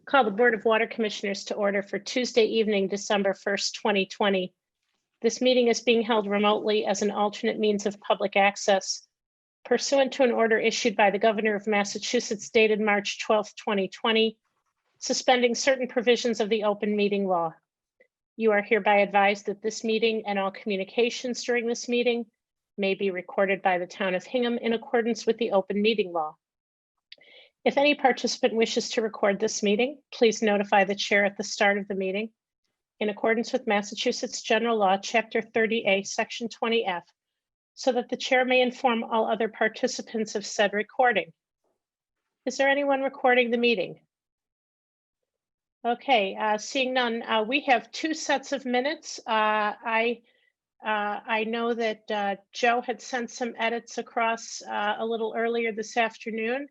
Call the Board of Water Commissioners to order for Tuesday evening, December 1st, 2020. This meeting is being held remotely as an alternate means of public access pursuant to an order issued by the Governor of Massachusetts dated March 12th, 2020, suspending certain provisions of the open meeting law. You are hereby advised that this meeting and all communications during this meeting may be recorded by the Town of Hingham in accordance with the open meeting law. If any participant wishes to record this meeting, please notify the chair at the start of the meeting in accordance with Massachusetts General Law, Chapter 30A, Section 20F, so that the chair may inform all other participants of said recording. Is there anyone recording the meeting? Okay, seeing none, we have two sets of minutes. I know that Joe had sent some edits across a little earlier this afternoon.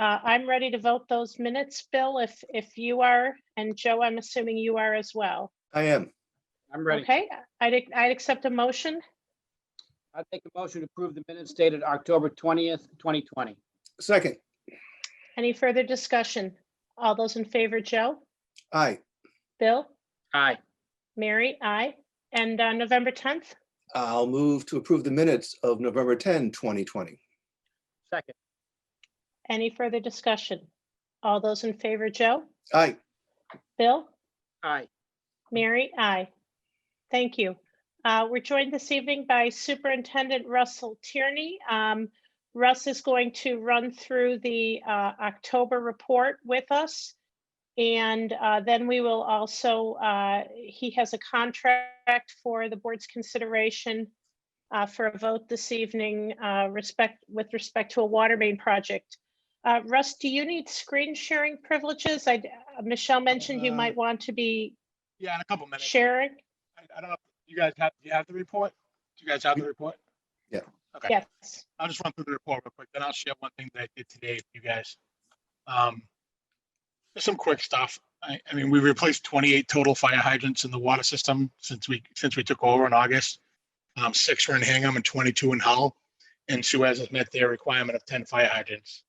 I'm ready to vote those minutes, Bill, if you are, and Joe, I'm assuming you are as well. I am. I'm ready. Okay, I'd accept a motion. I'd make a motion to approve the minutes dated October 20th, 2020. Second. Any further discussion? All those in favor, Joe? Aye. Bill? Aye. Mary? Aye. And November 10th? I'll move to approve the minutes of November 10, 2020. Second. Any further discussion? All those in favor, Joe? Aye. Bill? Aye. Mary? Aye. Thank you. We're joined this evening by Superintendent Russell Tierney. Russ is going to run through the October report with us. And then we will also, he has a contract for the board's consideration for a vote this evening with respect to a water main project. Russ, do you need screen sharing privileges? Michelle mentioned you might want to be in a couple minutes. sharing. I don't know if you guys have, do you have the report? Do you guys have the report? Yeah. Okay. Yes. I'll just run through the report real quick, then I'll share one thing that I did today with you guys. Just some quick stuff. I mean, we replaced 28 total fire hydrants in the water system since we took over in August. 6 were in Hingham and 22 in Hull, and Suez has met their requirement of 10 fire hydrants.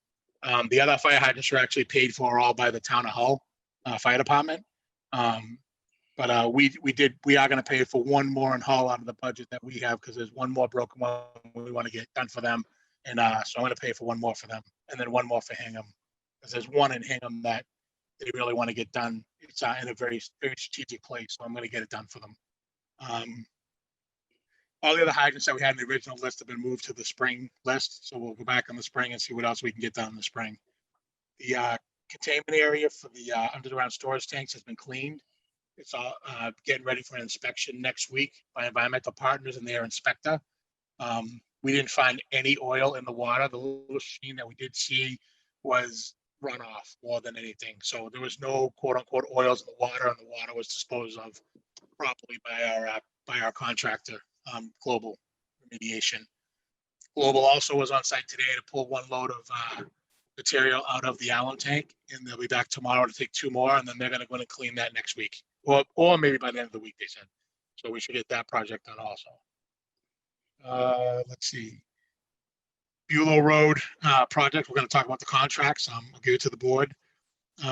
The other fire hydrants were actually paid for all by the town of Hull Fire Department. But we are going to pay for one more in Hull out of the budget that we have, because there's one more broken one we want to get done for them. And so I'm going to pay for one more for them, and then one more for Hingham, because there's one in Hingham that they really want to get done. It's in a very, very strategic place, so I'm going to get it done for them. All the other hydrants that we had in the original list have been moved to the spring list, so we'll go back in the spring and see what else we can get done in the spring. The containment area for the underground storage tanks has been cleaned. It's all getting ready for an inspection next week by environmental partners and their inspector. We didn't find any oil in the water. The little sheen that we did see was runoff more than anything. So there was no quote unquote oils in the water, and the water was disposed of properly by our contractor, Global Remediation. Global also was on site today to pull one load of material out of the Allen tank, and they'll be back tomorrow to take 2 more, and then they're going to go and clean that next week, or maybe by the end of the week, they said. So we should get that project done also. Let's see. Bulow Road project, we're going to talk about the contracts. I'll give it to the board.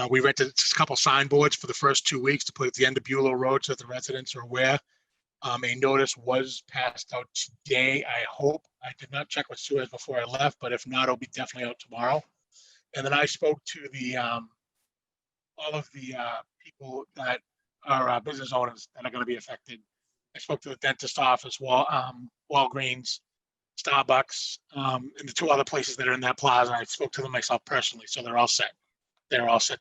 We rented a couple signboards for the first 2 weeks to put at the end of Bulow Road so that the residents are aware. A notice was passed out today, I hope. I did not check with Suez before I left, but if not, it'll be definitely out tomorrow. And then I spoke to the all of the people that are business owners that are going to be affected. I spoke to the dentist office, Walgreens, Starbucks, and the 2 other places that are in that plaza. I spoke to them myself personally, so they're all set. They're all set.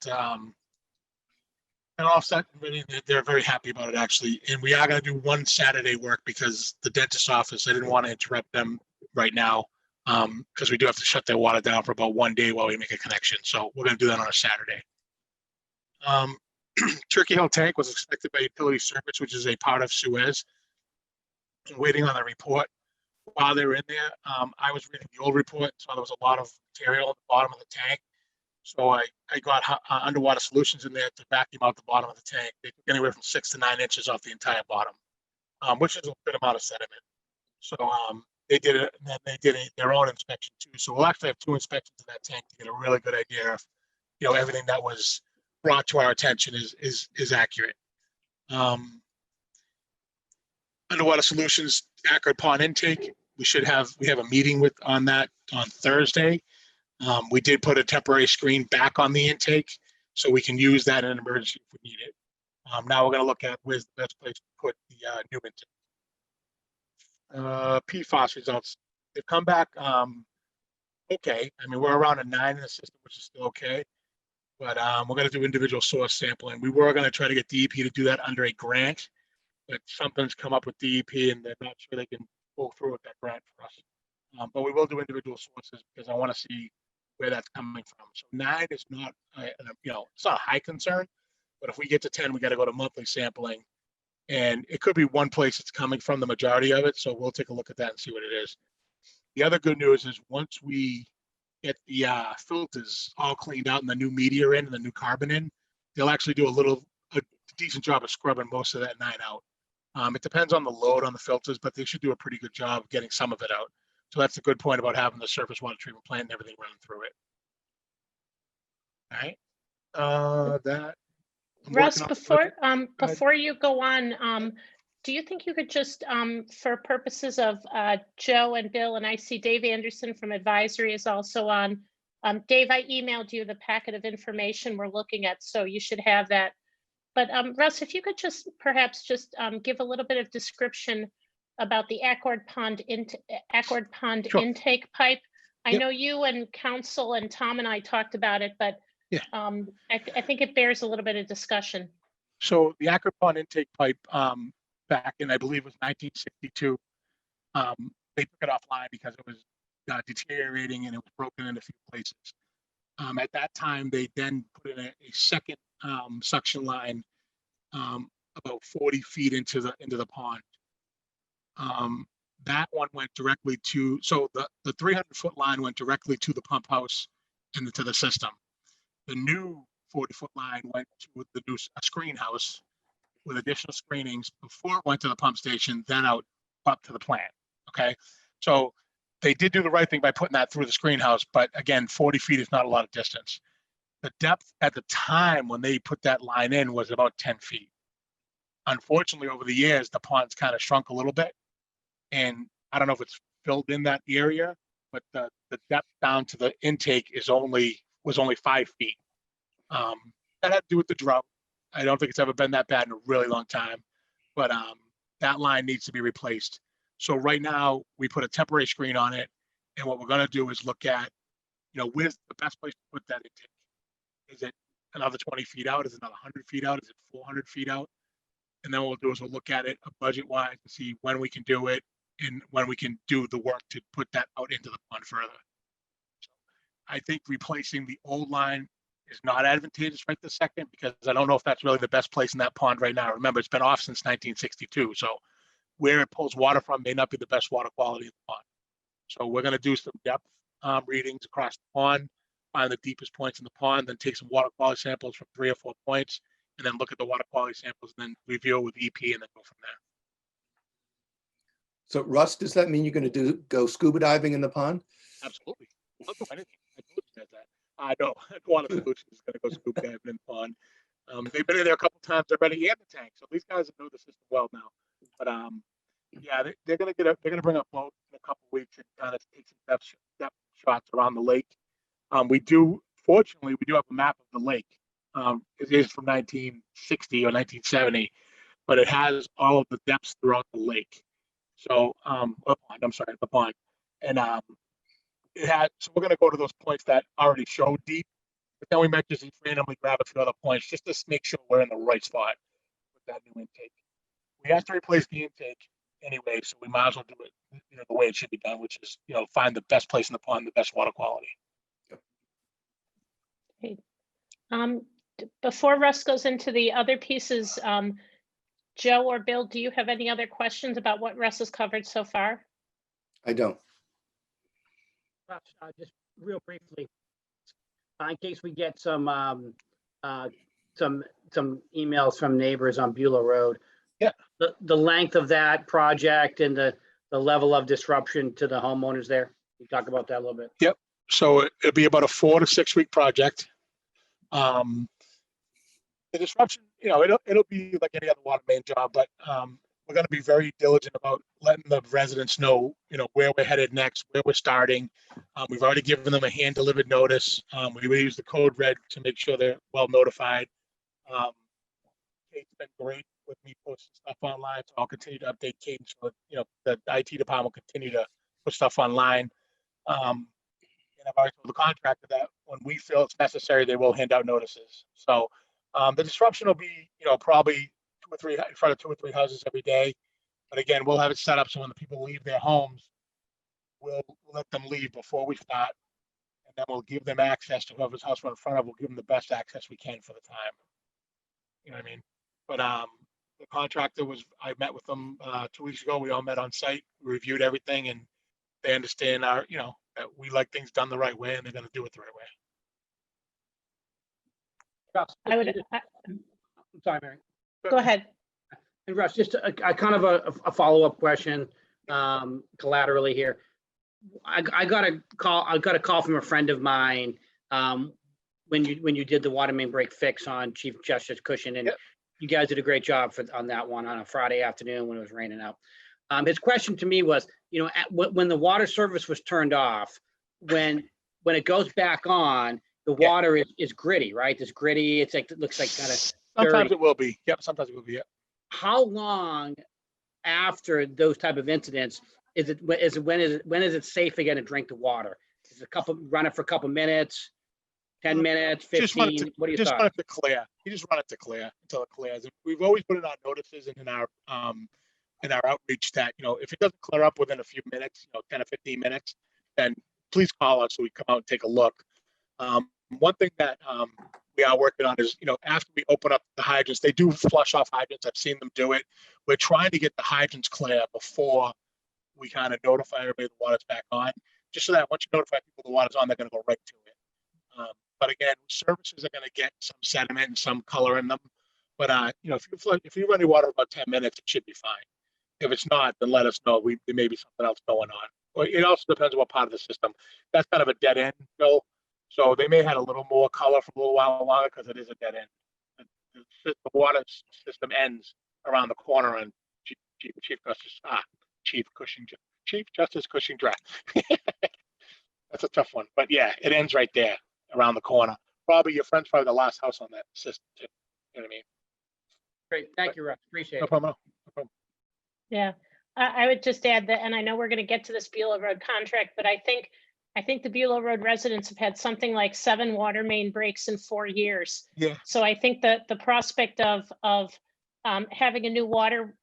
They're all set. Really, they're very happy about it, actually. And we are going to do one Saturday work because the dentist office, I didn't want to interrupt them right now, because we do have to shut their water down for about 1 day while we make a connection. So we're going to do that on a Saturday. Turkey Hill Tank was inspected by Utility Service, which is a part of Suez. I'm waiting on the report. While they were in there, I was reading the old report, so there was a lot of material at the bottom of the tank. So I got Underwater Solutions in there to vacuum out the bottom of the tank. They took anywhere from 6 to 9 inches off the entire bottom, which is a good amount of sediment. So they did it, and then they did their own inspection too. So we'll actually have 2 inspections of that tank to get a really good idea of, everything that was brought to our attention is accurate. Underwater Solutions, Ackerd Pond intake, we have a meeting on that on Thursday. We did put a temporary screen back on the intake, so we can use that in an emergency if we need it. Now we're going to look at where's the best place to put the new intake. PFAS results, they've come back okay. I mean, we're around a 9 in the system, which is still okay. But we're going to do individual source sampling. We were going to try to get DEP to do that under a grant, but something's come up with DEP and they're not sure they can pull through with that grant for us. But we will do individual sources because I want to see where that's coming from. So 9 is not, it's not a high concern, but if we get to 10, we got to go to monthly sampling. And it could be one place it's coming from, the majority of it. So we'll take a look at that and see what it is. The other good news is once we get the filters all cleaned out and the new media in and the new carbon in, they'll actually do a decent job of scrubbing most of that 9 out. It depends on the load on the filters, but they should do a pretty good job of getting some of it out. So that's a good point about having the surface water treatment plant and everything running through it. All right. Russ, before you go on, do you think you could just, for purposes of Joe and Bill, and I see Dave Anderson from advisory is also on. Dave, I emailed you the packet of information we're looking at, so you should have that. But Russ, if you could just perhaps just give a little bit of description about the Ackerd Pond Sure. intake pipe. I Yep. know you and Council and Tom and I talked about it, but Yeah. I think it bears a little bit of discussion. So the Ackerd Pond intake pipe, back in, I believe it was 1962, they took it offline because it was deteriorating and it was broken in a few places. At that time, they then put in a second suction line about 40 feet into the pond. That one went directly to, so the 300-foot line went directly to the pump house and to the system. The new 40-foot line went to the new screen house with additional screenings before it went to the pump station, then out up to the plant. Okay, so they did do the right thing by putting that through the screen house, but again, 40 feet is not a lot of distance. The depth at the time when they put that line in was about 10 feet. Unfortunately, over the years, the pond's kind of shrunk a little bit. And I don't know if it's filled in that area, but the depth down to the intake was only 5 feet. That had to do with the drought. I don't think it's ever been that bad in a really long time, but that line needs to be replaced. So right now we put a temporary screen on it. And what we're going to do is look at, where's the best place to put that intake? Is it another 20 feet out? Is it another 100 feet out? Is it 400 feet out? And then what we'll do is we'll look at it budget-wise to see when we can do it and when we can do the work to put that out into the pond further. So I think replacing the old line is not advantageous right this second because I don't know if that's really the best place in that pond right now. Remember, it's been off since 1962. So where it pulls water from may not be the best water quality in the pond. So we're going to do some depth readings across the pond, find the deepest points in the pond, then take some water quality samples from 3 or 4 points, and then look at the water quality samples, and then review it with EP, and then go from there. So Russ, does that mean you're going to go scuba diving in the pond? Absolutely. I'll do anything. I told you that. I know. Water Solutions is going to go scuba diving in the pond. They've been in there a couple times already in the tank, so these guys know the system well now. But yeah, they're going to bring a boat in a couple weeks and kind of take some depth shots around the lake. Fortunately, we do have a map of the lake. It is from 1960 or 1970, but it has all of the depths throughout the lake. So, the pond. And so we're going to go to those points that already show deep, but then we might just randomly grab a few other points just to make sure we're in the right spot with that new intake. We have to replace the intake anyway, so we might as well do it, the way it should be done, which is, find the best place in the pond, the best water quality. Okay. Before Russ goes into the other pieces, Joe or Bill, do you have any other questions about what Russ has covered so far? I don't. Just real briefly, in case we get some emails from neighbors on Beulah Road. Yeah. The length of that project and the level of disruption to the homeowners there. Can you talk about that a little bit? Yep. So it'll be about a 4 to 6 week project. The disruption, it'll be like any other water main job, but we're going to be very diligent about letting the residents know, where we're headed next, where we're starting. We've already given them a hand delivered notice. We will use the code red to make sure they're well notified. Kate's been great with me posting stuff online, so I'll continue to update Kate. So the IT department will continue to put stuff online. And I've already told the contractor that when we feel it's necessary, they will hand out notices. So the disruption will be, probably in front of 2 or 3 houses every day. But again, we'll have it set up so when the people leave their homes, we'll let them leave before we start, and then we'll give them access to whoever's house we're in front of. We'll give them the best access we can for the time. You know what I mean? But the contractor I met with them 2 weeks ago. We all met on site, reviewed everything, and they understand that we like things done the right way, and they're going to do it the right way. Russ, I'm sorry, Mary. Go ahead. And Russ, just a kind of a follow-up question, collaterally here. I got a call from a friend of mine when you did the water main break fix on Chief Justice Cushing, and Yep. You guys did a great job on that one on a Friday afternoon when it was raining out. His question to me was, when the water service was turned off, when it goes back on, the Yeah. water is gritty, right? It's gritty. It's like, it looks like kind of Sometimes it will be. Yep. Sometimes it will be. Yep. how long after those type of incidents when is it safe again to drink the water? Is it run it for a couple minutes, 10 minutes, 15? What do you Just thought? run it to clear. You just run it to clear until it clears. We've always put in our notices and in our outreach that, if it doesn't clear up within a few minutes, 10 or 15 minutes, then please call us so we come out and take a look. One thing that we are working on is, after we open up the hydrants, they do flush off hydrants. I've seen them do it. We're trying to get the hydrants clear before we kind of notify everybody the water's back on, just so that once you notify people the water's on, they're going to go right to it. But again, services are going to get some sediment and some color in them. But if you run your water about 10 minutes, it should be fine. If it's not, then let us know. There may be something else going on. Or it also depends on what part of the system. That's kind of a dead end, Bill. So they may have had a little more color for a little while longer because it is a dead end. The water system ends around the corner on Chief Justice Cushing Drive. That's a tough one, but yeah, it ends right there around the corner. Probably your friend's probably the last house on that system too. You know what I mean? Great. Thank you, Russ. Appreciate No it. problem. No problem. Yeah, I would just add that, and I know we're going to get to this Beulah Road contract, but I think the Beulah Road residents have had something like 7 water main breaks in 4 years. Yeah. So I think that the prospect of having a new water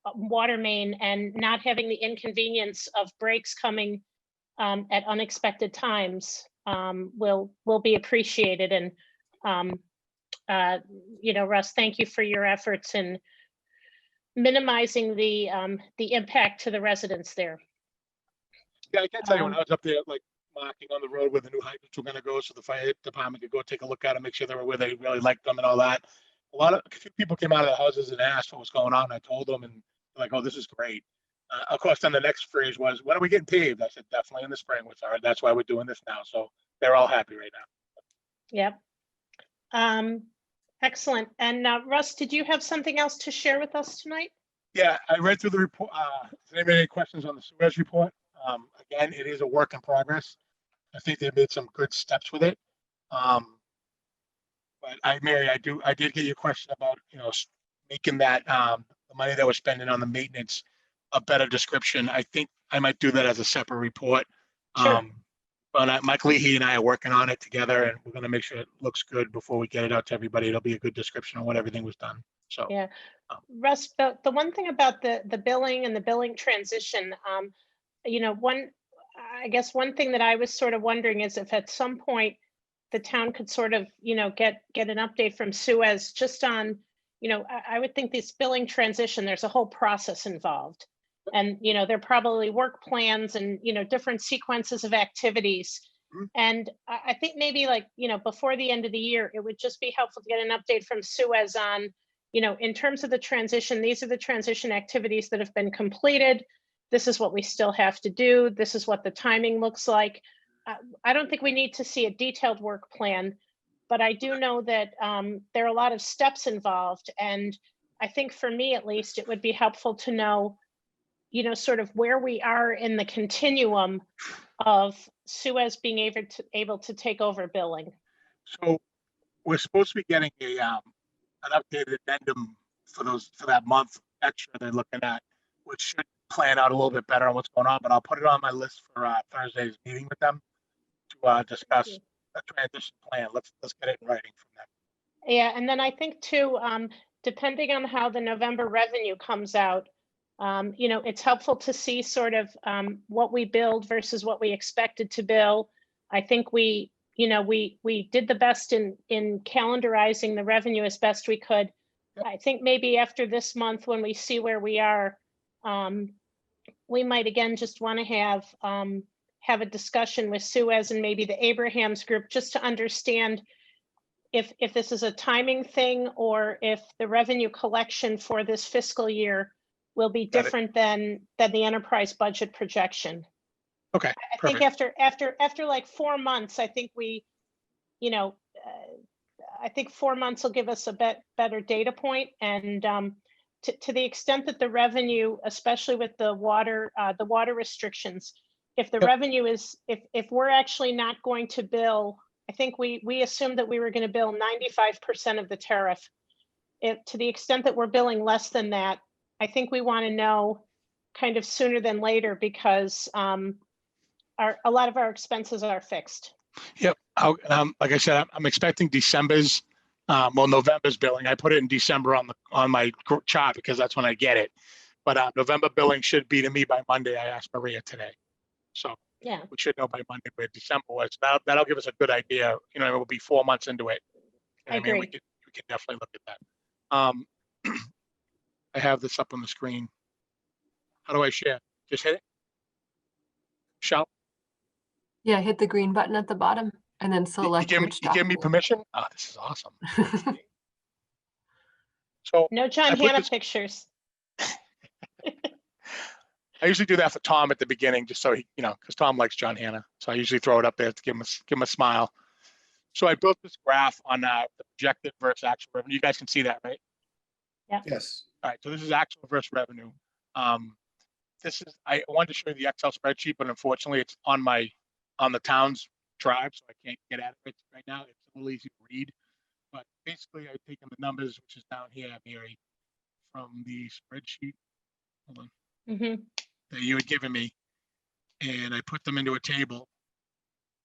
main and not having the inconvenience of breaks coming at unexpected times will be appreciated. And Russ, thank you for your efforts in minimizing the impact to the residents there. Yeah, I can't tell you when I was up there, like marking on the road where the new hydrants were going to go, so the fire department could go take a look at them, make sure they were where they really liked them and all that. A few people came out of their houses and asked what was going on. I told them, and they're like, "Oh, this is great." Of course, then the next phrase was, "When are we getting paved?" I said, "Definitely in the spring." Which, all right, that's why we're doing this now. So they're all happy right now. Yep. Excellent. And Russ, did you have something else to share with us tonight? Yeah, I read through the report. Does anybody have any questions on the Suez report? Again, it is a work in progress. I think they made some good steps with it. But Mary, I did get your question about, making that the money that we're spending on the maintenance a better description. I think I might do that as a separate report. Sure. But Mike Leahy and I are working on it together, and we're going to make sure it looks good before we get it out to everybody. It'll be a good description of what everything was done. So Yeah. Russ, the one thing about the billing and the billing transition, one thing that I was sort of wondering is if at some point the town could sort of, get an update from Suez just on, I would think this billing transition, there's a whole process involved. And, there are probably work plans and, different sequences of activities. Mhm. And I think maybe before the end of the year, it would just be helpful to get an update from Suez on, in terms of the transition, these are the transition activities that have been completed. This is what we still have to do. This is what the timing looks like. I don't think we need to see a detailed work plan, but I do know that there are a lot of steps involved. And I think for me, at least, it would be helpful to know, sort of where we are in the continuum of Suez being able to take over billing. So we're supposed to be getting an updated addendum for that month extra they're looking at, which should plan out a little bit better on what's going on, but I'll put it on my list for Thursday's meeting with them to discuss you. a transition plan. Let's get it in writing from them. Yeah, and then I think too, depending on how the November revenue comes out, it's helpful to see sort of what we billed versus what we expected to bill. I think we did the best in calendarizing the revenue as best we could. Yep. I think maybe after this month, when we see where we are, we might again just want to have a discussion with Suez and maybe the Abrahams group, just to understand if this is a timing thing or if the revenue collection for this fiscal year will be Got it. different than the enterprise budget projection. Okay, I perfect. think after like 4 months, I think I think 4 months will give us a better data point. And to the extent that the revenue, especially with the water restrictions, if the Yep. revenue is, if we're actually not going to bill, I think we assumed that we were going to bill 95% of the tariff. To the extent that we're billing less than that, I think we want to know kind of sooner than later, because a lot of our expenses are fixed. Yep. Like I said, I'm expecting November's billing. I put it in December on my chart because that's when I get it. But November billing should be to me by Monday. I asked Maria today. So Yeah, we should know by Monday where December was. That'll give us a good idea. We'll be 4 months into it. I We agree. can definitely look at that. I have this up on the screen. How do I share? Just hit it? Shout. Yeah, hit the green button at the bottom and then select You which give me document. permission? Oh, this is awesome. So No I John put Hannah this- pictures. I usually do that for Tom at the beginning, just so he, because Tom likes John Hannah. So I usually throw it up there to give him a smile. So I built this graph on the projected versus actual revenue. You guys can see that, right? Yes. All right. So this is actual versus revenue. I wanted to show you the Excel spreadsheet, but unfortunately it's on the town's drive, so I can't get at it right now. It's a little easy to read, but basically I've taken the numbers, which is down here, Mary, from the spreadsheet. Hold on. Mhm. That you had given me, and I put them into a table.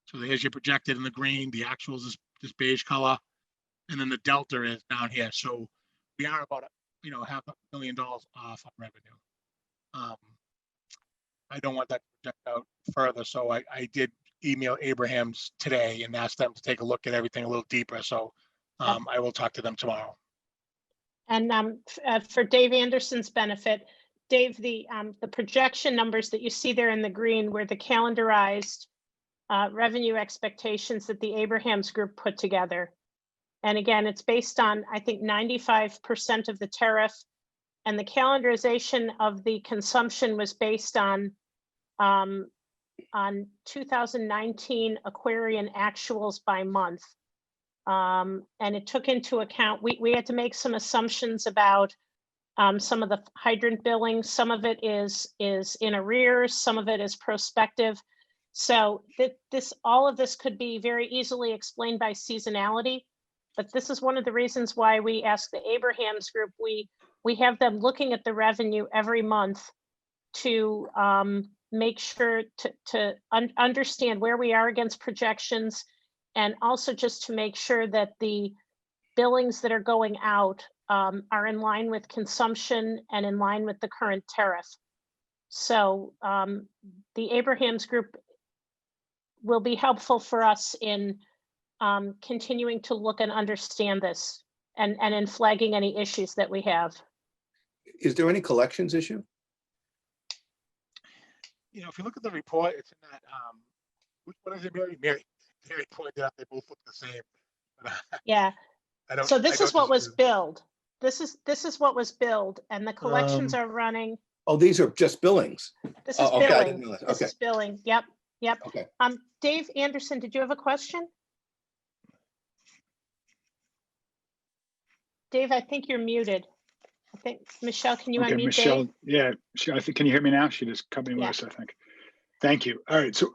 So here's your projected in the green, the actuals is this beige color, and then the delta is down here. So we are about $500,000 off on revenue. I don't want that to project out further, so I did email Abrahams today and asked them to take a look at everything a little deeper. So I will talk to them tomorrow. And for Dave Anderson's benefit, Dave, the projection numbers that you see there in the green were the calendarized revenue expectations that the Abrahams group put together. And again, it's based on, I think, 95% of the tariff, and the calendarization of the consumption was based on 2019 Aquarian actuals by month. And it took into account, we had to make some assumptions about some of the hydrant billing. Some of it is in arrears, some of it is prospective. So all of this could be very easily explained by seasonality, but this is one of the reasons why we asked the Abrahams group. We have them looking at the revenue every month to make sure to understand where we are against projections, and also just to make sure that the billings that are going out are in line with consumption and in line with the current tariff. So the Abrahams group will be helpful for us in continuing to look and understand this and in flagging any issues that we have. Is there any collections issue? If you look at the report, it's in that, which one is it, Mary? Mary pointed out they both look the same. But, Yeah. So this I is what don't was disagree. billed. This is what was billed, and the collections are running. Oh, these are just billings. This is Oh, okay, I billing. didn't know that. This Okay. is billing. Yep. Okay. Dave Anderson, did you have a question? Dave, I think you're muted. I think, Michelle, can you Okay, unmute Michelle, Dave? yeah, I think, can you hear me now? She just cut me Yeah. loose, I think. Thank you. All right, so,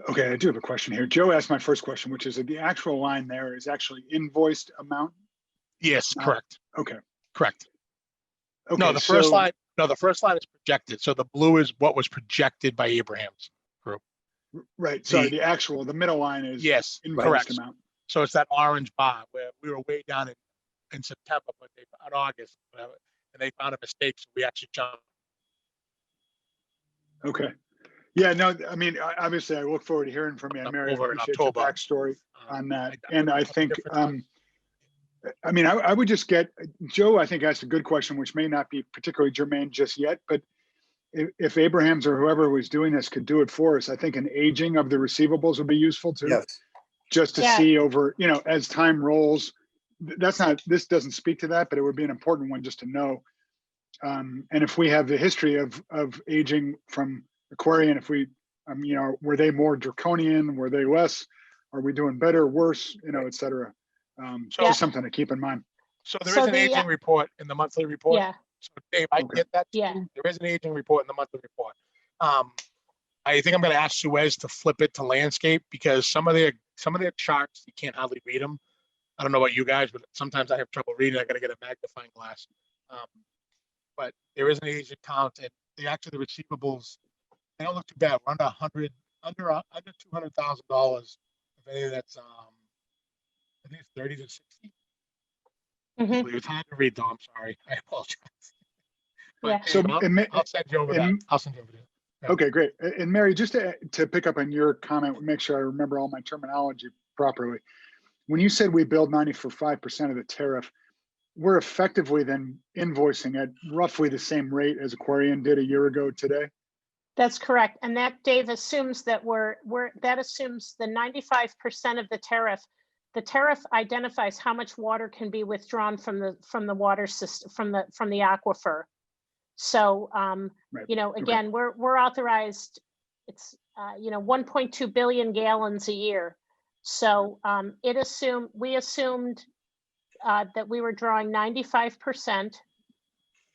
okay, I do have a question here. Joe asked my first question, which is that the actual line there is actually invoiced amount? Yes, Not- correct, Okay, correct. okay. No, the first so- line, no, the first line is projected. So the blue is what was projected by Abraham's. Right, sorry, the- the middle line is Yes, invoiced correct. amount. So it's that orange bar where we were way down in September, but they, in August, whatever, and they found a mistake, so we actually jumped. Okay. Yeah, no, I mean, obviously, I look forward to hearing from you, Up Mary. I over in appreciate your October. backstory on that. I- And I what's the think, difference? I mean, I would just get, Joe, I think asked a good question, which may not be particularly germane just yet, but if Abraham's or whoever was doing this could do it for us, I think an aging of the receivables would be useful too. Yes, Just to Yeah. see over, as time rolls, this doesn't speak to that, but it would be an important one just to know. And if we have the history of aging from Aquarian, if we, were they more draconian? Were they less? Are we doing better, worse, et cetera? So- Just something to keep in mind. So there So is an the, aging report in the monthly report. Yeah, So Dave, I can Okay. get that. to Yeah. you. There is an aging report in the monthly report. I think I'm gonna ask Suez to flip it to landscape because some of their charts, you can't hardly read them. I don't know about you guys, but sometimes I have trouble reading. I gotta get a magnifying glass. But there is an aging count and the receivables, they don't look too bad. We're under $200,000. If any of that's, I think it's 30 to 60. mhm. It's hard to read though, I'm sorry. I apologize. But, Yeah. So, Dave, I'll and ma- I'll send you over that. and- I'll send you over there. Okay, great. And Mary, just to pick up on your comment, make sure I remember all my terminology properly. When you said we billed 95% of the tariff, we're effectively then invoicing at roughly the same rate as Aquarian did a year ago today? That's correct. And that, Dave, assumes that that assumes the 95% of the tariff. The tariff identifies how much water can be withdrawn from the water system, from the aquifer. So, Right, again, we're authorized, it's, 1.2 billion gallons a year. So, we assumed that we were drawing 95%.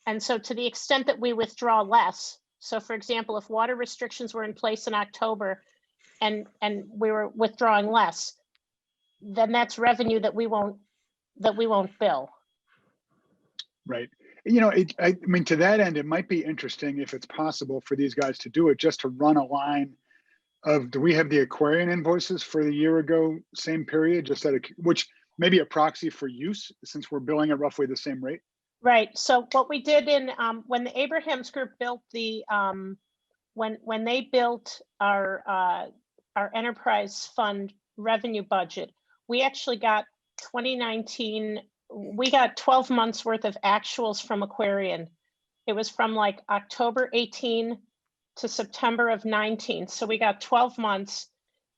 And so to the extent that we withdraw less, so for example, if water restrictions were in place in October and we were withdrawing less, then that's revenue that we won't bill. Right. I mean, to that end, it might be interesting if it's possible for these guys to do it, just to run a line of, do we have the Aquarian invoices for the year ago, same period, which may be a proxy for use since we're billing at roughly the same rate? Right. So what we did when the Abrahams Group built when they built our enterprise fund revenue budget, we actually got 2019. We got 12 months worth of actuals from Aquarian. It was from like October 18 to September of 19. So we got 12 months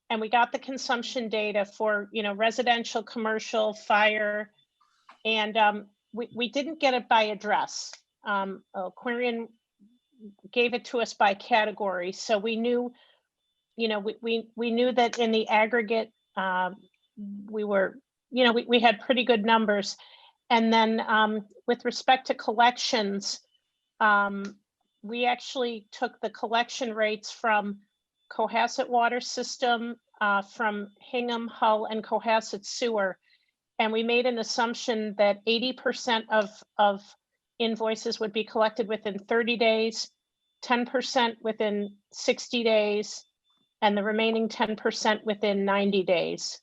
and we got the consumption data for, residential, commercial, fire. And we didn't get it by address. Aquarian gave it to us by category. So we knew, we knew that in the aggregate, we were, we had pretty good numbers. And then with respect to collections, we actually took the collection rates from Cohasset Water System, from Hingham, Hull, and Cohasset Sewer. And we made an assumption that 80% of invoices would be collected within 30 days, 10% within 60 days, and the remaining 10% within 90 days.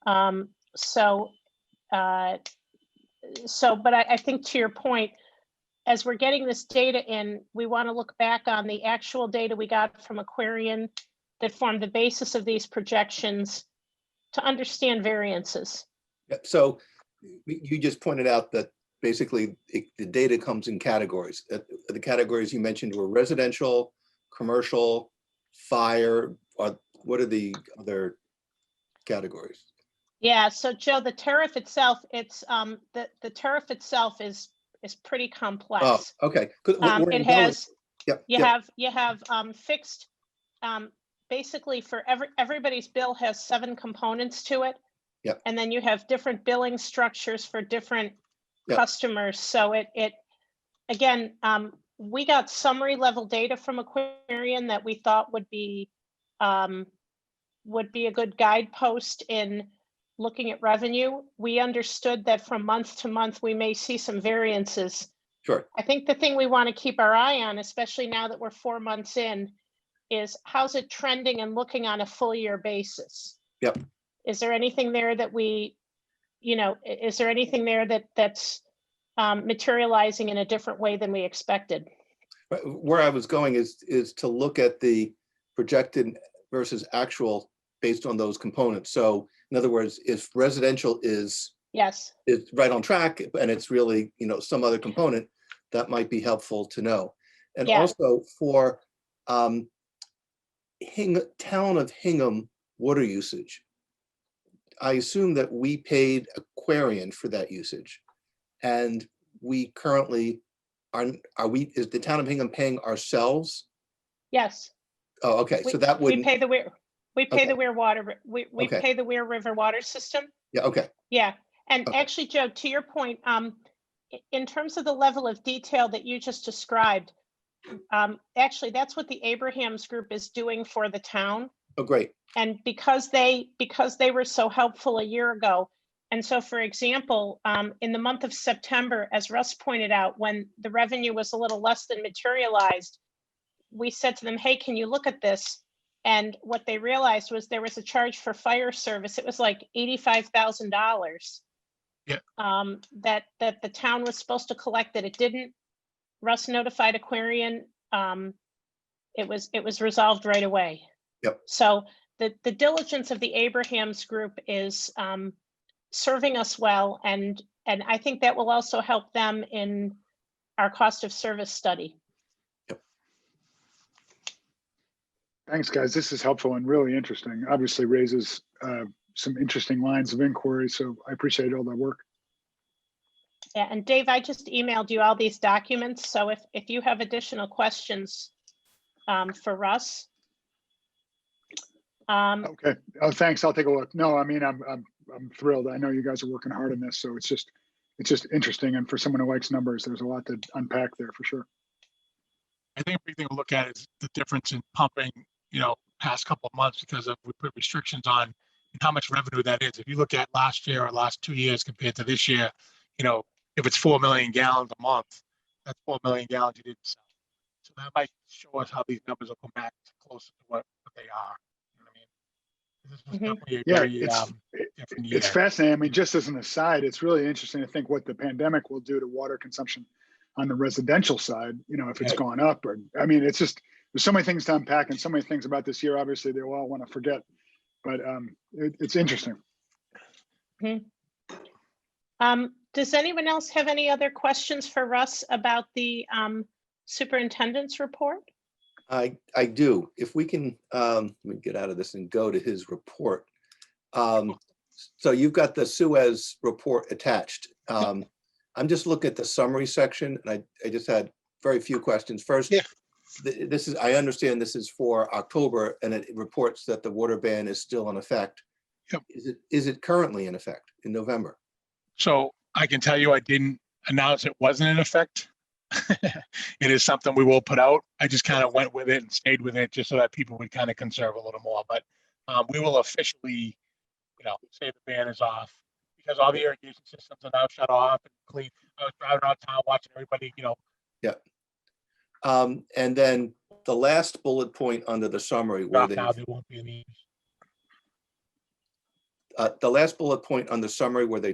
But I think to your point, as we're getting this data in, we want to look back on the actual data we got from Aquarian that formed the basis of these projections to understand variances. Yeah, so you just pointed out that basically the data comes in categories. The categories you mentioned were residential, commercial, fire. What are the other categories? Yeah, so Joe, the tariff itself, it's the tariff itself is pretty complex. Oh, okay. 'Cause we're It in has, Yep, you yep. have fixed, basically for everybody's bill has 7 components to it. Yep. And then you have different billing structures for different Yep. customers. So again, we got summary level data from Aquarian that we thought would be a good guidepost in looking at revenue. We understood that from month to month, we may see some variances. Sure. I think the thing we want to keep our eye on, especially now that we're 4 months in, is how's it trending and looking on a full year basis? Yep. Is there anything there that is there anything there that's materializing in a different way than we expected? Where I was going is to look at the projected versus actual based on those components. So in other words, if residential is Yes, right on track and it's really, some other component, that might be helpful to know. And Yeah. also for town of Hingham water usage, I assume that we paid Aquarian for that usage. And we currently is the town of Hingham paying ourselves? yes. Oh, okay, so that We wouldn't, pay the Weir, Okay. water, we Okay. pay the Weir River water system. yeah, okay, Yeah, and Okay. actually, Joe, to your point, in terms of the level of detail that you just described, actually, that's what the Abrahams Group is doing for the town. oh, great, And because they were so helpful a year ago. And so, for example, in the month of September, as Russ pointed out, when the revenue was a little less than materialized, we said to them, hey, can you look at this? And what they realized was there was a charge for fire service. It was like $85,000. Yeah. That the town was supposed to collect, that it didn't. Russ notified Aquarian. It was resolved right away. Yep. So the diligence of the Abrahams Group is serving us well, and I think that will also help them in our cost of service study. Thanks, guys. This is helpful and really interesting. Obviously raises some interesting lines of inquiry. So I appreciate all that work. Yeah, and Dave, I just emailed you all these documents. So if you have additional questions for Russ. Okay. Oh, thanks. I'll take a look. No, I mean, I'm thrilled. I know you guys are working hard on this, so it's just interesting. And for someone who likes numbers, there's a lot to unpack there for sure. I think a big thing to look at is the difference in pumping, past couple of months because we put restrictions on how much revenue that is. If you look at last year or last 2 years compared to this year, if it's 4 million gallons a month, that's 4 million gallons you didn't sell. So that might show us how these numbers will come back closer to what they are. You know what I mean? This was definitely a very different year. It's fascinating. I mean, just as an aside, it's really interesting to think what the pandemic will do to water consumption on the residential side, if it's gone up it's just, there's so many things to unpack and so many things about this year, obviously they all want to forget, but it's interesting. Does anyone else have any other questions for Russ about the superintendent's report? I do. If we can, let me get out of this and go to his report. So you've got the Suez report attached. I'm just looking at the summary section, and I just had very few questions. First, I understand this is for October, and it reports that the water ban is still in effect. Yep. Is it currently in effect in November? So I can tell you I didn't announce it wasn't in effect. It is something we will put out. I just kind of went with it and stayed with it just so that people would kind of conserve a little more. But we will officially, say the ban is off because all the irrigation systems are now shut off and clean. I was driving around town watching everybody, Yeah. And then the last bullet point under the summary where now there won't be any. The last bullet point on the summary where they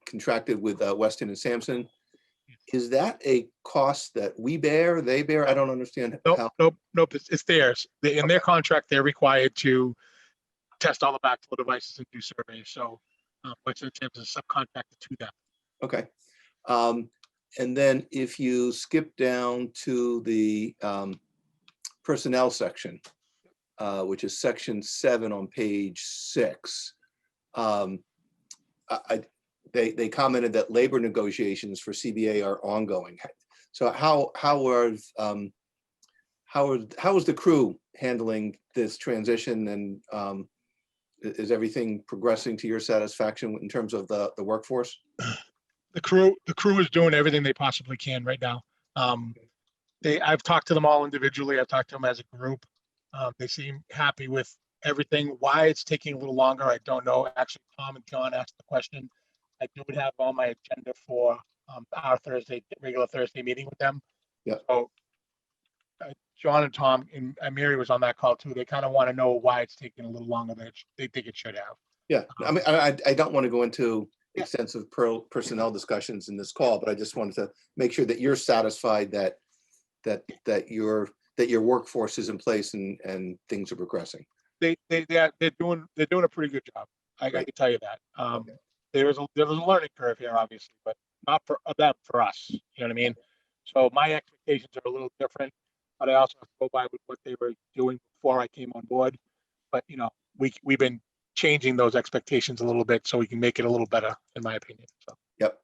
contracted with Weston and Sampson. Is that a cost that we bear, they bear? I don't understand. Nope. It's theirs. In their contract, they're required to test all the backflow devices and do surveys. So Weston and Sampson is subcontracted to them. Okay. And then if you skip down to the personnel section, which is section 7 on page 6, they commented that labor negotiations for CBA are ongoing. So how is the crew handling this transition, and Is everything progressing to your satisfaction in terms of the workforce? The crew is doing everything they possibly can right now. I've talked to them all individually. I've talked to them as a group. They seem happy with everything. Why it's taking a little longer, I don't know. Actually, Tom and John asked the question. I do have on my agenda for our regular Thursday meeting with them. Yeah. So John and Tom and Mary was on that call too. They kind of want to know why it's taking a little longer than they think it should have. Yeah, I mean, I don't want to go into Yeah. extensive personnel discussions in this call, but I just wanted to make sure that you're satisfied that your workforce is in place and things are progressing. They're doing a pretty good job. I can tell you that. Okay. There was a learning curve here, obviously, but not for them, for us. You know what I mean? So my expectations are a little different, but I also have to go by with what they were doing before I came on board. But you know, we've been changing those expectations a little bit so we can make it a little better, in my opinion. So Yep.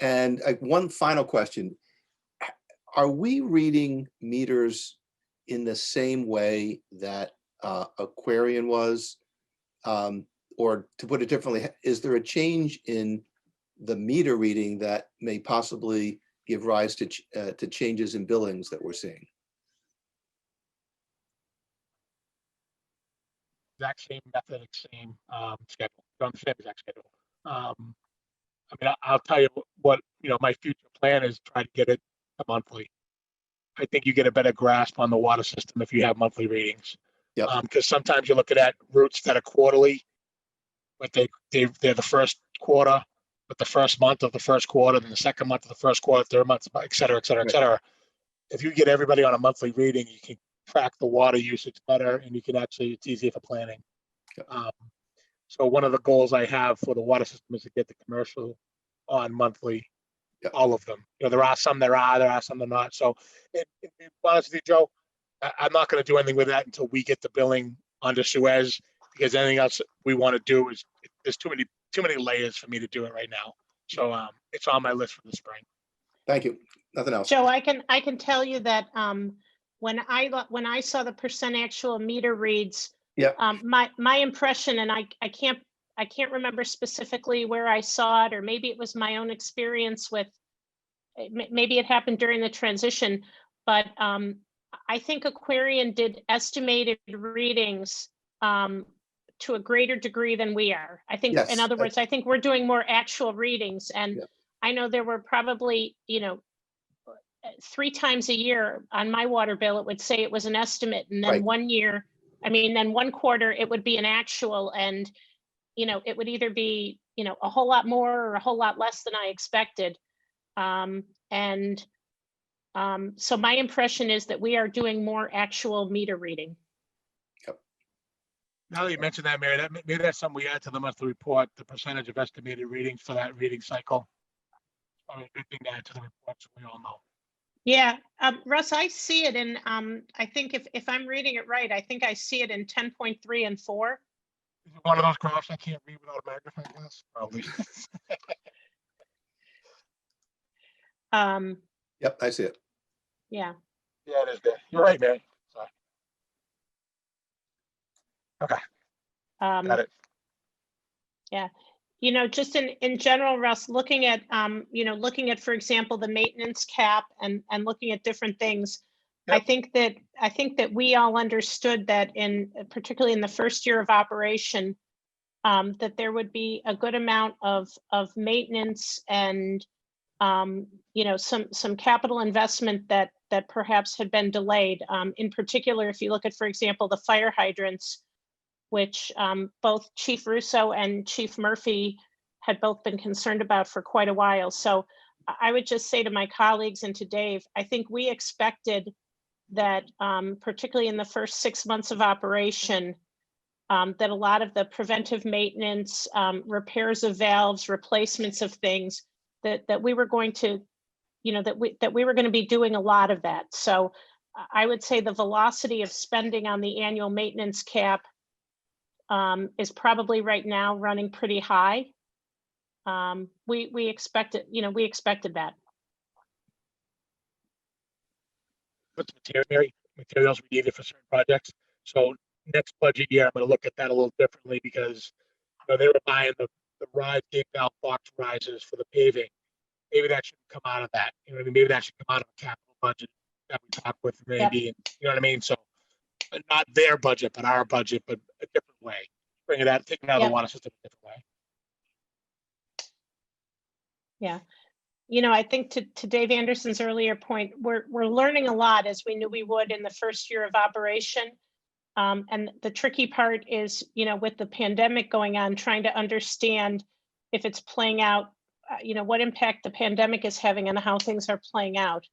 And one final question. Are we reading meters in the same way that Aquarian was? Or to put it differently, is there a change in the meter reading that may possibly give rise to changes in billings that we're seeing? exact same method, same schedule, on the same exact schedule. I mean, I'll tell you what, you know, my future plan is try to get it a monthly. I think you get a better grasp on the water system if you have monthly readings. Yep. Because sometimes you're looking at routes that are quarterly, but they're the first quarter, but the first month of the first quarter, then the second month of the first quarter, third month, et cetera, et cetera, et cetera. If you get everybody on a monthly reading, you can track the water usage better, and you can actually, it's easier for planning. Yep. So one of the goals I have for the water system is to get the commercial on monthly. Yep. All of them. You know, there are some there are some that are not. So, to be honest with you, Joe, I'm not going to do anything with that until we get the billing onto Suez, because anything else we want to do is there's too many layers for me to do it right now. So it's on my list for the spring. Thank you. Nothing else. Joe, I can tell you that when I saw the percent actual meter reads, Yep. My impression, and I can't remember specifically where I saw it, or maybe it was my own experience with, maybe it happened during the transition, but I think Aquarian did estimated readings to a greater degree than we are. I think, Yes, in other words, I think we're doing more actual readings, and Yep. I know there were probably, 3 times a year on my water bill, it would say it was an estimate, and then Right. then one quarter it would be an actual, and it would either be a whole lot more or a whole lot less than I expected. So my impression is that we are doing more actual meter reading. Now that you mentioned that, Mary, maybe that's something we add to the monthly report, the percentage of estimated readings for that reading cycle. Probably a good thing to add to the report so we all know. Yeah, Russ, I see it in, I think if I'm reading it right, I think I see it in 10.3 and 4. Is it one of those graphs I can't read without a magnifying glass? Probably. Yep, I see it. Yeah. Yeah, it is good. You're right, Mary. Sorry. Okay, got it. Yeah. Just in general, Russ, looking at, for example, the maintenance cap and looking at different things, Yep. I think that we all understood that particularly in the first year of operation, that there would be a good amount of maintenance and, some capital investment that perhaps had been delayed. In particular, if you look at, for example, the fire hydrants, which both Chief Russo and Chief Murphy had both been concerned about for quite a while. So I would just say to my colleagues and to Dave, I think we expected that, particularly in the first 6 months of operation, that a lot of the preventive maintenance, repairs of valves, replacements of things, that we were going to, that we were going to be doing a lot of that. So I would say the velocity of spending on the annual maintenance cap is probably right now running pretty high. We expected that. What's materials we needed for certain projects. So next budget year, I'm gonna look at that a little differently because, they were buying the rise gate valve box risers for the paving. Maybe that should come out of that, you know what I mean? Maybe that should come out of the capital budget that we talked with Randy, and you know what I mean? So not their budget, but our budget, but a different way. Bring it out, take it out of the Yep. water system a different way. Yeah. I think to Dave Anderson's earlier point, we're learning a lot, as we knew we would in the first year of operation. And the tricky part is, with the pandemic going on, trying to understand if it's playing out, what impact the pandemic is having on how things are playing out.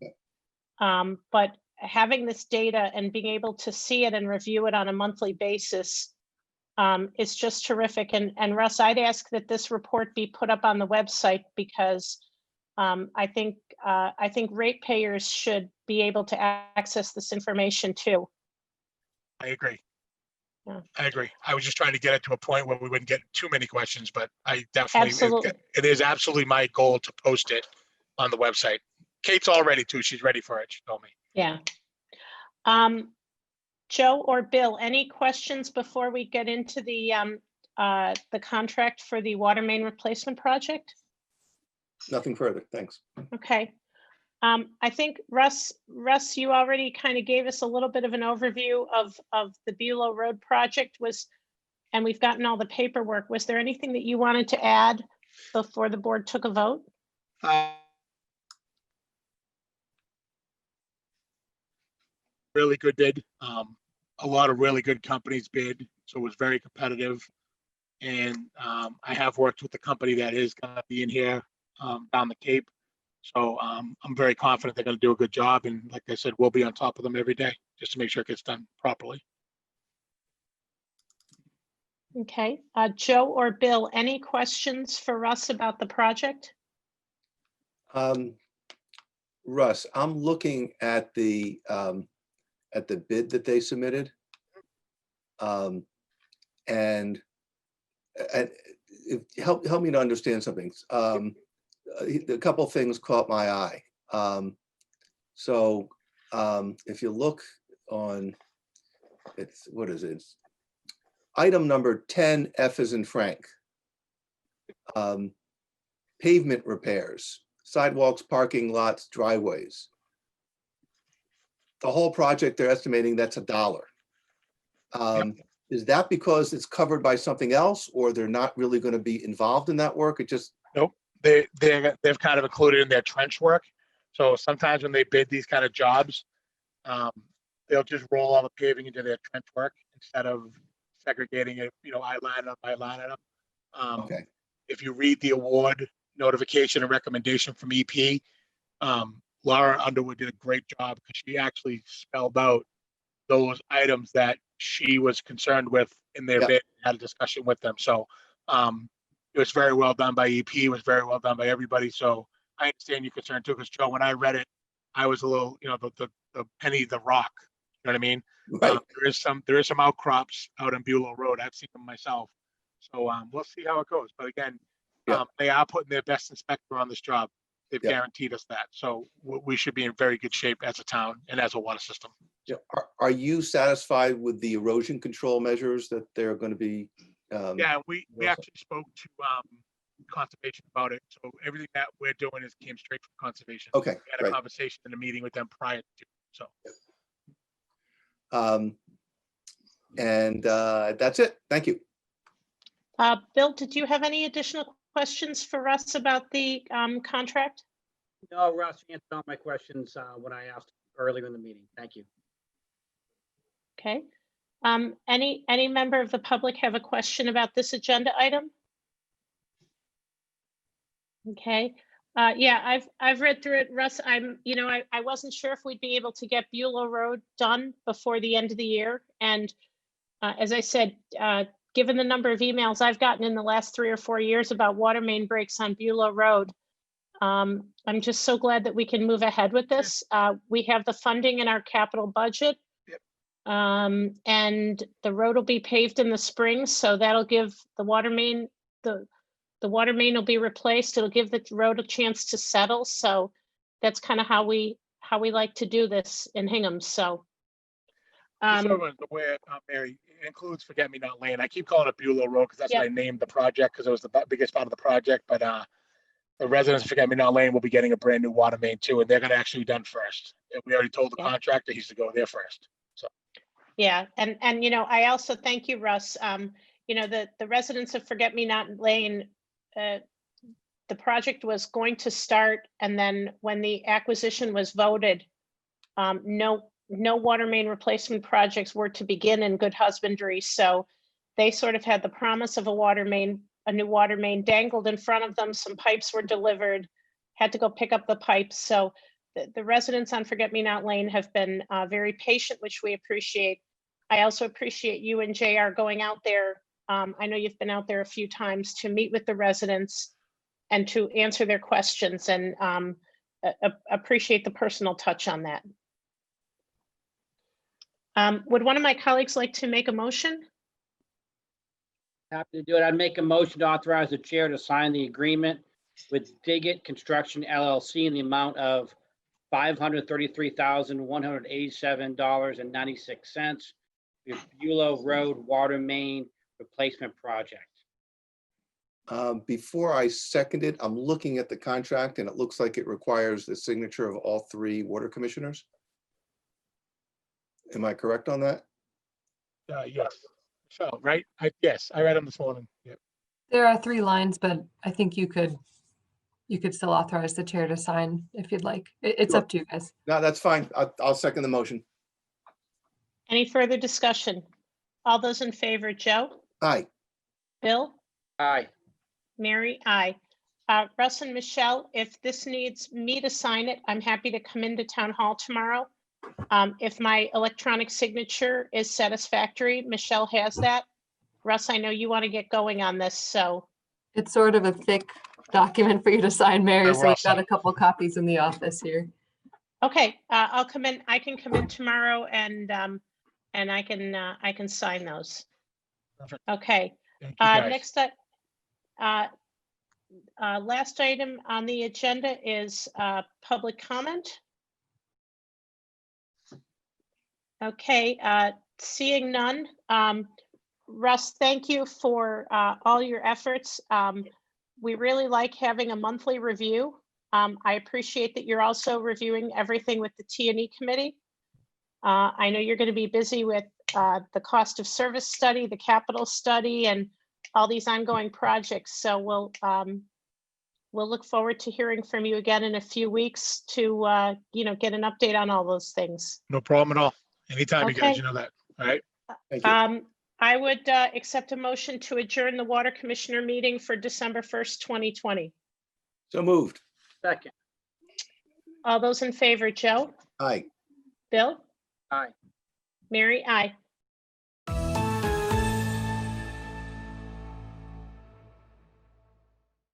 But having this data and being able to see it and review it on a monthly basis is just terrific. And Russ, I'd ask that this report be put up on the website, because I think ratepayers should be able to access this information too. I agree. Yeah. I agree. I was just trying to get it to a point where we wouldn't get too many questions, but I definitely, Absolutely. it is absolutely my goal to post it on the website. Kate's all ready too. She's ready for it. She told me. Yeah. Joe or Bill, any questions before we get into the contract for the water main replacement project? Nothing further. Thanks. Okay. I think Russ, you already kind of gave us a little bit of an overview of the Bulow Road project and we've gotten all the paperwork. Was there anything that you wanted to add before the board took a vote? Really good bid. A lot of really good companies bid, so it was very competitive. And I have worked with the company that is going to be in here down the Cape. So I'm very confident they're going to do a good job. And like I said, we'll be on top of them every day just to make sure it gets done properly. Okay. Joe or Bill, any questions for Russ about the project? Russ, I'm looking at the bid that they submitted. And help me to understand something. A couple of things caught my eye. If you look on, what is it? Item number 10, F as in Frank. Pavement repairs, sidewalks, parking lots, driveways. The whole project, they're estimating that's $1. Is that because it's covered by something else, or they're not really going to be involved in that work? It just They've kind of included in their trench work. So sometimes when they bid these kind of jobs, they'll just roll all the paving into their trench work instead of segregating it, eye line up, eye line up. okay. If you read the award notification and recommendation from EP, Laura Underwood did a great job because she actually spelled out those items that she was concerned with in their bid, had a discussion with them. So it was very well done by EP, it was very well done by everybody. So I understand your concern too, because Joe, when I read it, I was a little, the penny, the rock, you know what I mean? Right. There is some outcrops out on Bulow Road. I've seen them myself. So we'll see how it goes. But again, they are putting their best inspector on this job. They've guaranteed us that. So we should be in very good shape as a town and as a water system. Yeah. Are you satisfied with the erosion control measures that they're going to be? Yeah, we actually spoke to conservation about it. So everything that we're doing came straight from conservation. Okay. We had a conversation in a meeting with them prior to. So. That's it. Thank you. Bill, did you have any additional questions for us about the contract? No, Russ answered all my questions when I asked earlier in the meeting. Thank you. Okay. Any member of the public have a question about this agenda item? Okay. Yeah, I've read through it, Russ. I wasn't sure if we'd be able to get Bulow Road done before the end of the year. And as I said, given the number of emails I've gotten in the last 3 or 4 years about water main breaks on Bulow Road, I'm just so glad that we can move ahead with this. We have the funding in our capital budget. And the road will be paved in the spring, so that'll give the water main, the water main will be replaced. It'll give the road a chance to settle. So that's kind of how we like to do this in Hingham. So Just so Um, everyone's aware, Mary, it includes Forget Me Not Lane. I keep calling it Bulow Road because that's what I Yep. named the project because it was the biggest part of the project. But the residents of Forget Me Not Lane will be getting a brand new water main too, and they're going to actually be done first. And we already told the Yeah. contractor he's to go there first. Yeah, and you know, I also thank you, Russ. You know, the residents of Forget Me Not Lane, the project was going to start, and then when the acquisition was voted, no water main replacement projects were to begin in Good Husbandry. So they sort of had the promise of a new water main dangled in front of them. Some pipes were delivered, had to go pick up the pipes. So the residents on Forget Me Not Lane have been very patient, which we appreciate. I also appreciate you and JR going out there. I know you've been out there a few times to meet with the residents and to answer their questions, and appreciate the personal touch on that. Would one of my colleagues like to make a motion? Happy to do it. I'd make a motion to authorize the chair to sign the agreement with Diggett Construction LLC in the amount of $533,187.96 for Bulow Road Water Main Replacement Project. Before I second it, I'm looking at the contract and it looks like it requires the signature of all 3 water commissioners. Am I correct on that? Yes. So, right? Yes, I read them this morning. Yep. There are 3 lines, but I think you could still authorize the chair to sign if you'd like. It's Sure. up to you guys. No, that's fine. I'll second the motion. Any further discussion? All those in favor, Joe? Aye. Bill? Aye. Mary? Aye. Russ and Michelle, if this needs me to sign it, I'm happy to come into town hall tomorrow. If my electronic signature is satisfactory, Michelle has that. Russ, I know you want to get going on this, so, It's sort of a thick document for you to sign, Mary, Yeah, so we're all we've got set. a couple copies in the office here. okay, I'll come in, I can come in tomorrow and I can sign those. Perfect. Okay, Thank you, guys. next up, last item on the agenda is public comment. Okay, seeing none. Russ, thank you for all your efforts. We really like having a monthly review. I appreciate that you're also reviewing everything with the T&E committee. I know you're going to be busy with the cost of service study, the capital study, and all these ongoing projects. So we'll look forward to hearing from you again in a few weeks to get an update on all those things. No problem at all. Anytime, you guys, Okay. you know that. All right. Thank you. I would accept a motion to adjourn the Water Commissioner meeting for December 1st, 2020. So moved. Second. All those in favor, Joe? Aye. Bill? Aye. Mary? Aye.